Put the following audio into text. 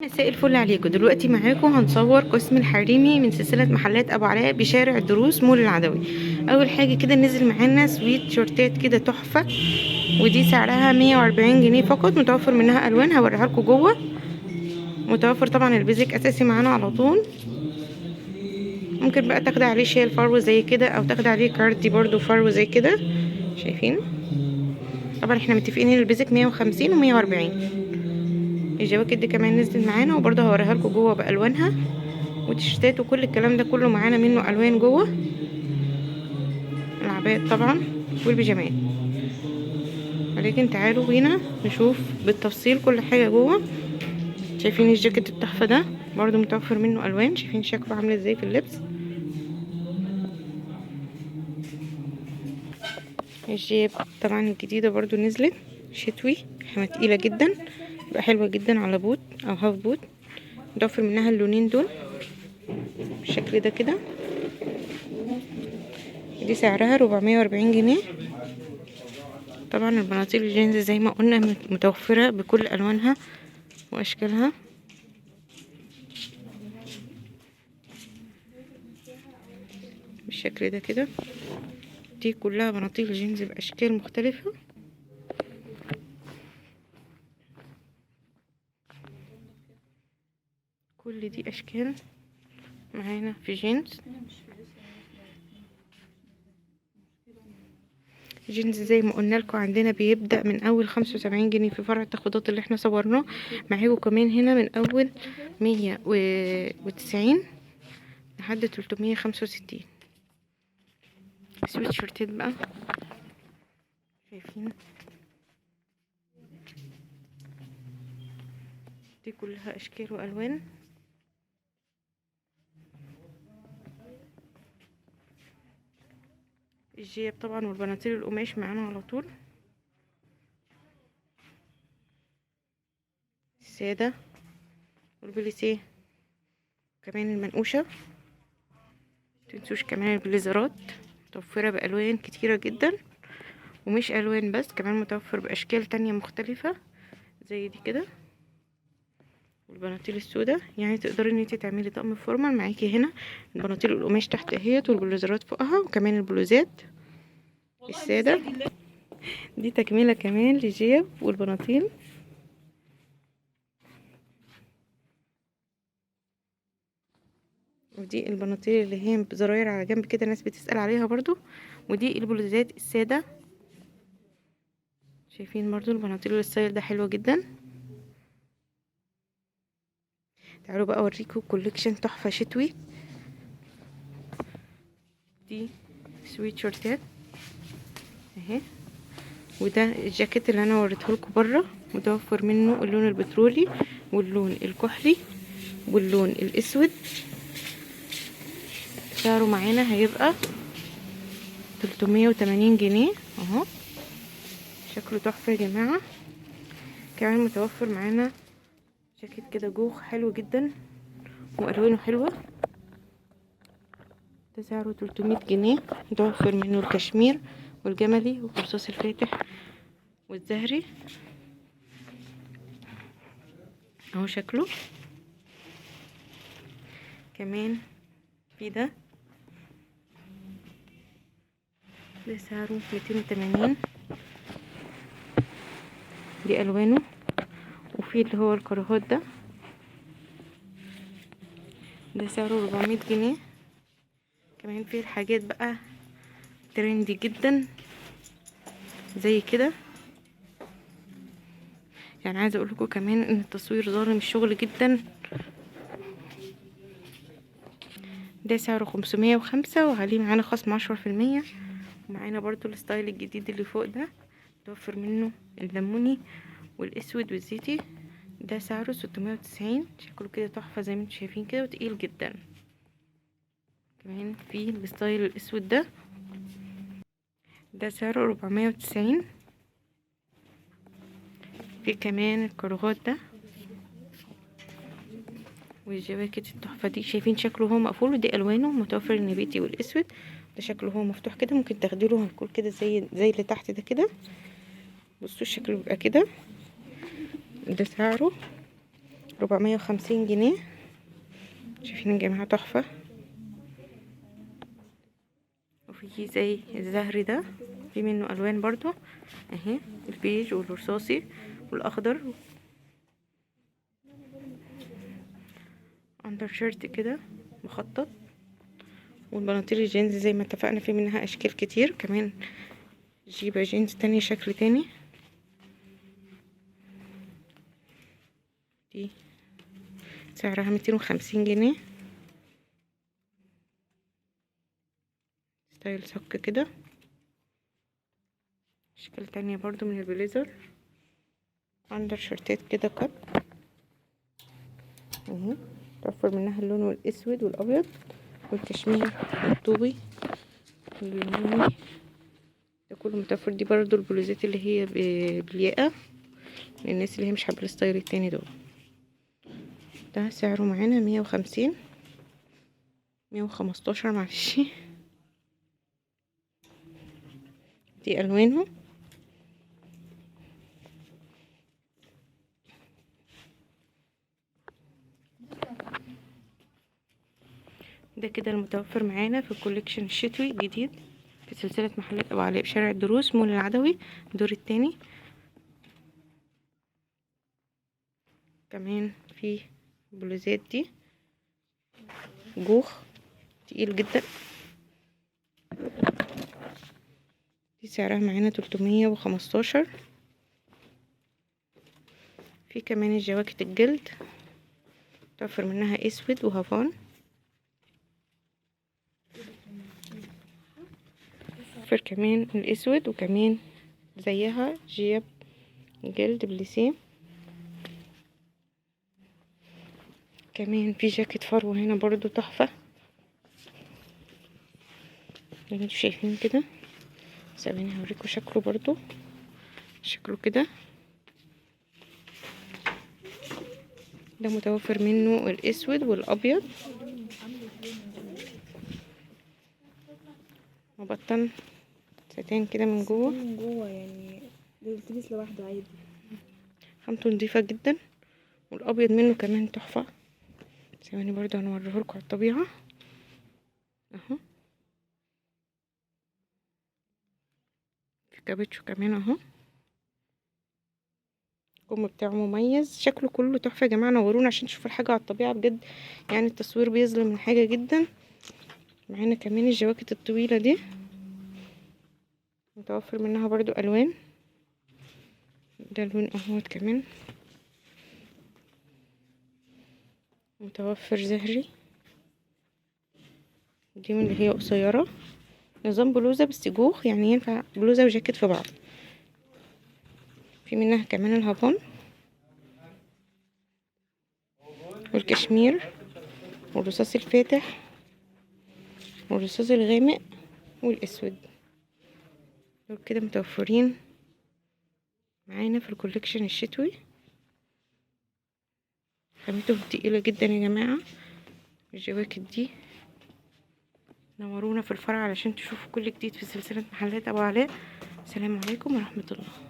مساء الفل عليكم. دلوقتي معاكم هنصور قسم الحريمي من سلسلة محلات ابو علاء بشارع الدروس مول العدوي. اول حاجة كده نزل معانا سويت شورتات كده تحفة، ودي سعرها 140 جنيه فقط. متوفر منها الوان هوريها لكم جوه. متوفر طبعا البيزك اساسي معانا على طول. ممكن بقى تاخدي عليه شال فرو زي كده، او تاخدي عليه كاردي برضو فرو زي كده. شايفين؟ طبعا احنا متفقين ان البيزك 150 و140. الجواكت دي كمان نزلت معانا، وبرضه هوريها لكم جوه بالوانها وتيشيرتات وكل الكلام ده كله معانا منه الوان جوه. العبايات طبعا والبيجامات. ولكن تعالوا بينا نشوف بالتفصيل كل حاجه جوه. شايفين الجاكيت التحفه ده؟ برضه متوفر منه الوان. شايفين شكله عامل ازاي في اللبس؟ الجيب طبعا الجديده برضه نزلت شتوي، خامه تقيله جدا، تبقى حلوه جدا على بوت او هاف بوت. متوفر منها اللونين دول بالشكل ده كده. دي سعرها 440 جنيه. طبعا البناطيل الجينز زي ما قلنا متوفرة بكل ألوانها وأشكالها. بالشكل ده كده. دي كلها بناطيل جينز بأشكال مختلفة. كل دي أشكال معانا في جينز. جينز زي ما قلنا لكم عندنا بيبدأ من أول 75 جنيه في فرع التخفيضات اللي احنا صورناه معاكم. كمان هنا من أول 190 لحد 365. سويت شورتات بقى، شايفين؟ دي كلها أشكال وألوان. الجيب طبعا والبناطيل القماش معانا على طول. السادة والبليسيه، كمان المنقوشة. متنسوش كمان البليزرات متوفرة بألوان كتيرة جدا، ومش ألوان بس، كمان متوفر بأشكال تانية مختلفة زي دي كده. والبناطيل السوداء، يعني تقدري ان انتي تعملي طقم فورمال معاكي هنا. البناطيل القماش تحت اهيت، والبلوزرات فوقها، وكمان البلوزات السادة. دي تكملة كمان للجيب والبناطيل. ودي البناطيل اللي هي بزراير على جنب كده، ناس بتسأل عليها برضو. ودي البلوزات السادة. شايفين برضو البناطيل الستايل ده حلوة جدا. تعالوا بقى اوريكم كوليكشن تحفة شتوي. دي سويت شورتات اهي. وده الجاكيت اللي انا وريته لكم بره، متوفر منه اللون البترولي واللون الكحلي واللون الاسود. سعره معانا هيبقى 380 جنيه اهو. شكله تحفة يا جماعة. كمان متوفر معانا جاكيت كده جوخ حلو جدا والوانه حلوة. ده سعره 300 جنيه. متوفر منه الكشمير والجملي والرصاص الفاتح والزهري اهو شكله. كمان في ده سعره 280. دي الوانه. وفي اللي هو الكراهات ده سعره 400 جنيه. كمان في الحاجات بقى ترندي جدا زي كده. يعني عايزه اقول لكم كمان ان التصوير ظالم الشغل جدا. ده سعره 505 وعليه معانا خصم 10%. ومعانا برضو الستايل الجديد اللي فوق ده، متوفر منه الليموني والاسود والزيتي. ده سعره 690. شكله كده تحفه زي ما انتم شايفين كده، وتقيل جدا. كمان في الستايل الاسود ده سعره 490. في كمان الكراغات ده والجواكت التحفه دي. شايفين شكله هو مقفول، ودي الوانه متوفر النبيتي والاسود. ده شكله هو مفتوح كده، ممكن تاخدي له هنكون كده زي اللي تحت ده كده. بصوا شكله بيبقى كده. ده سعره 450 جنيه. شايفين يا جماعة تحفة. وفي زي الزهري ده، في منه الوان برضو اهي، البيج والرصاصي والاخضر. اندر شيرت كده مخطط. والبناطيل الجينز زي ما اتفقنا في منها اشكال كتير. كمان جيبة جينز تاني شكل تاني، دي سعرها 250 جنيه. ستايل صك كده. اشكال تانية برضو من البليزر. اندر شيرتات كده كات اهي، توفر منها اللون الاسود والابيض والكشمير والطوبي واليمني، ده كله متوفر. دي برضو البلوزات اللي هي بالياقة للناس اللي هي مش حابة الستايل التاني دول. ده سعره معانا 150، 115 معلش. دي الوانه. ده كده المتوفر معانا في الكوليكشن الشتوي الجديد في سلسلة محلات ابو علاء بشارع الدروس مول العدوي الدور التاني. كمان في البلوزات دي جوخ تقيل جدا، دي سعرها معانا 315. في كمان الجواكت الجلد توفر منها اسود وهافان. توفر كمان الاسود وكمان زيها جياب جلد بليسيه. كمان في جاكيت فرو هنا برضو تحفة زي ما انتوا شايفين كده. ثواني هوريكم شكله برضو، شكله كده. ده متوفر منه الاسود والابيض. مبطن ستان كده من جوه، من جوه يعني بيلتبس لوحده عادي. خامته نضيفة جدا، والابيض منه كمان تحفة. ثواني برضو هنوريهولكوا على الطبيعة اهو. في كابتشو كمان اهو، الكم بتاعه مميز، شكله كله تحفة يا جماعة. نورونا عشان تشوفوا الحاجة على الطبيعة بجد، يعني التصوير بيظلم الحاجة جدا. معانا كمان الجواكت الطويلة دي متوفر منها برضو الوان. ده لون اهوت كمان متوفر زهري. دي من اللي هي قصيرة، نظام بلوزة بس جوخ، يعني ينفع بلوزة وجاكيت في بعض. في منها كمان الهافون والكشمير والرصاص الفاتح والرصاص الغامق والاسود، دول كده متوفرين معانا في الكوليكشن الشتوي. خامتهم تقيلة جدا يا جماعة. الجواكت دي نورونا في الفرع علشان تشوفوا كل جديد في سلسلة محلات ابو علاء. السلام عليكم ورحمة الله.